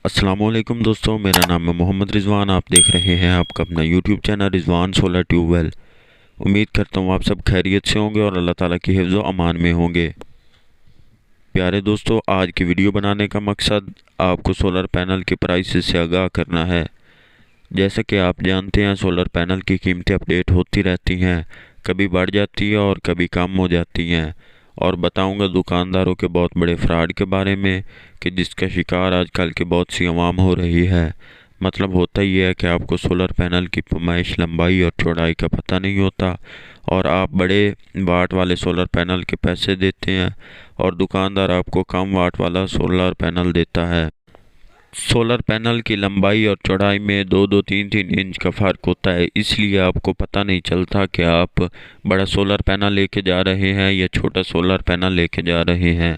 अस्सलामुअलैकुम दोस्तों, मेरा नाम है मोहम्मद रिजवान। आप देख रहे हैं आपका अपना YouTube channel Rizwan solar tubewell. उम्मीद करता हूँ आप सब खैरियत से होंगे और अल्लाह ताला की हिफ्ज़ व अमान में होंगे। प्यारे दोस्तों, आज की वीडियो बनाने का मकसद आपको सोलर पैनल के प्राइस से आगाह करना है। जैसा कि आप जानते हैं, सोलर पैनल की कीमतें अपडेट होती रहती हैं, कभी बढ़ जाती है और कभी कम हो जाती हैं। और बताऊंगा दुकानदारों के बहुत बड़े फ्रॉड के बारे में कि जिसका शिकार आजकल के बहुत सी आवाम हो रही है। मतलब होता ही है कि आपको सोलर पैनल की पैमाइश, लंबाई और चौड़ाई का पता नहीं होता और आप बड़े वाट वाले सोलर पैनल के पैसे देते हैं और दुकानदार आपको कम वाट वाला सोलर पैनल देता है। सोलर पैनल की लंबाई और चौड़ाई में 2-3 इंच का फ़र्क होता है, इसलिए आपको पता नहीं चलता कि आप बड़ा सोलर पैनल लेके जा रहे हैं या छोटा सोलर पैनल लेके जा रहे हैं।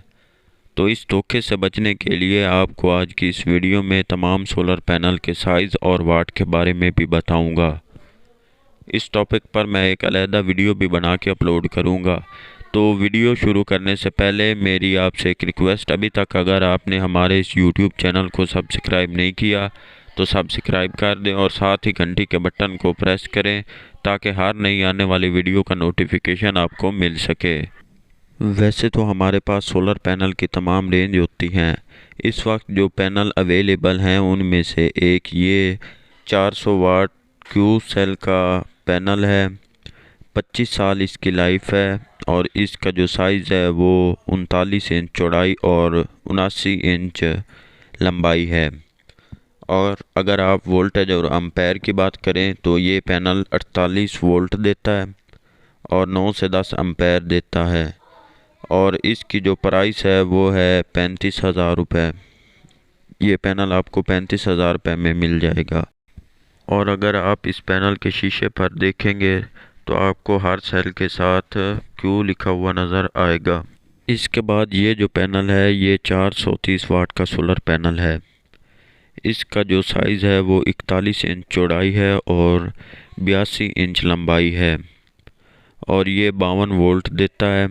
तो इस धोखे से बचने के लिए आपको आज की इस वीडियो में तमाम सोलर पैनल के साइज़ और वाट के बारे में भी बताऊंगा। इस टॉपिक पर मैं एक अलहदा वीडियो भी बना के अपलोड करूंगा। तो वीडियो शुरू करने से पहले मेरी आपसे एक रिक्वेस्ट, अभी तक अगर आपने हमारे इस यूट्यूब चैनल को सब्सक्राइब नहीं किया तो सब्सक्राइब कर दें और साथ ही घंटी के बटन को प्रेस करें ताकि हर नई आने वाली वीडियो का नोटिफिकेशन आपको मिल सके। वैसे तो हमारे पास सोलर पैनल की तमाम रेंज होती हैं। इस वक्त जो पैनल अवेलेबल हैं उनमें से एक ये 400 वाट क्यू सेल का पैनल है। 25 साल इसकी लाइफ है और इसका जो साइज़ है वो 39 इंच चौड़ाई और 79 इंच लंबाई है। और अगर आप वोल्टेज और एम्पेयर की बात करें तो ये पैनल 48 वोल्ट देता है और 9 से 10 एम्पेयर देता है। और इसकी जो प्राइस है वो है 35,000 रुपये। ये पैनल आपको 35,000 रुपये में मिल जाएगा। और अगर आप इस पैनल के शीशे पर देखेंगे तो आपको हर सेल के साथ क्यू लिखा हुआ नज़र आएगा। इसके बाद ये जो पैनल है ये 430 वाट का सोलर पैनल है। इसका जो साइज़ है वो 41 इंच चौड़ाई है और 82 इंच लंबाई है और ये 52 वोल्ट देता है।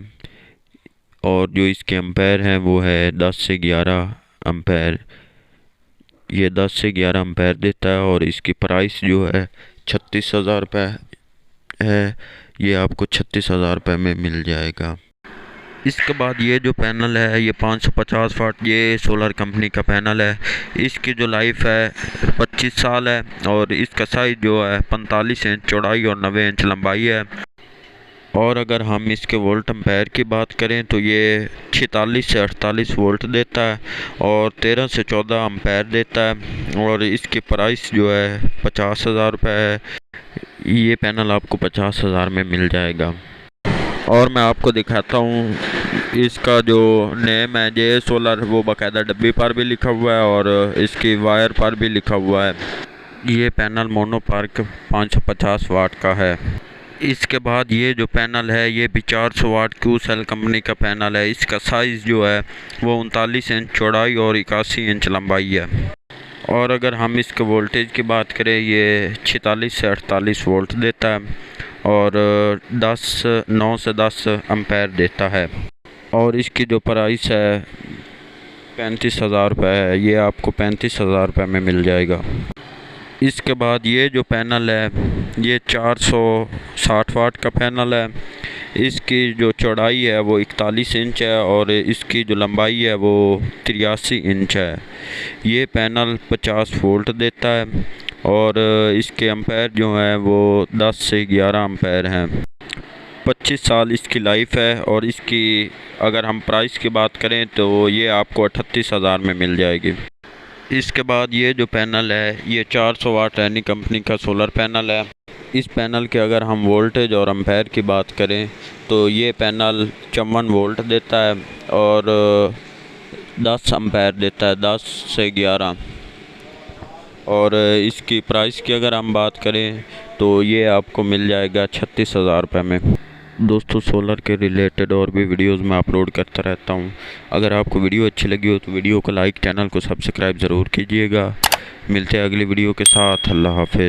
और जो इसके एम्पेयर हैं वो है 10 से 11 एम्पेयर। ये 10 से 11 एम्पेयर देता है और इसकी प्राइस जो है 36,000 रुपये है। ये आपको 36,000 रुपये में मिल जाएगा। इसके बाद ये जो पैनल है ये 550 वाट, ये सोलर कंपनी का पैनल है। इसकी जो लाइफ है 25 साल है और इसका साइज़ जो है 45 इंच चौड़ाई और 90 इंच लंबाई है। और अगर हम इसके वोल्ट एम्पेयर की बात करें तो ये 46 से 48 वोल्ट देता है और 13 से 14 एम्पेयर देता है और इसकी प्राइस जो है 50,000 रुपये है। ये पैनल आपको 50,000 में मिल जाएगा। और मैं आपको दिखाता हूँ इसका जो नेम है जे सोलर, वो बाकायदा डब्बी पर भी लिखा हुआ है और इसकी वायर पर भी लिखा हुआ है। ये पैनल मोनोपार्क 550 वाट का है। इसके बाद ये जो पैनल है ये भी 400 वाट क्यू सेल कंपनी का पैनल है। इसका साइज़ जो है वो 39 इंच चौड़ाई और 81 इंच लंबाई है। और अगर हम इसके वोल्टेज की बात करें ये 46 से 48 वोल्ट देता है और 9 से 10 एम्पेयर देता है। और इसकी जो प्राइस है 35,000 रुपये है। ये आपको 35,000 रुपये में मिल जाएगा। इसके बाद ये जो पैनल है ये 460 वाट का पैनल है। इसकी जो चौड़ाई है वो 41 इंच है और इसकी जो लंबाई है वो 83 इंच है। ये पैनल 50 वोल्ट देता है और इसके एम्पेयर जो हैं वो 10 से 11 एम्पेयर हैं। 25 साल इसकी लाइफ है और इसकी अगर हम प्राइस की बात करें तो ये आपको 38,000 में मिल जाएगी। इसके बाद ये जो पैनल है ये 400 वाट रैनी कंपनी का सोलर पैनल है। इस पैनल के अगर हम वोल्टेज और एम्पेयर की बात करें तो ये पैनल 54 वोल्ट देता है और 10 एम्पेयर देता है, 10 से 11। और इसकी प्राइस की अगर हम बात करें तो ये आपको मिल जाएगा 36,000 रुपये में। दोस्तों, सोलर के रिलेटेड और भी वीडियोस मैं अपलोड करता रहता हूं। अगर आपको वीडियो अच्छी लगी हो तो वीडियो को लाइक, चैनल को सब्सक्राइब ज़रूर कीजिएगा। मिलते हैं अगली वीडियो के साथ। अल्लाह हाफिज़।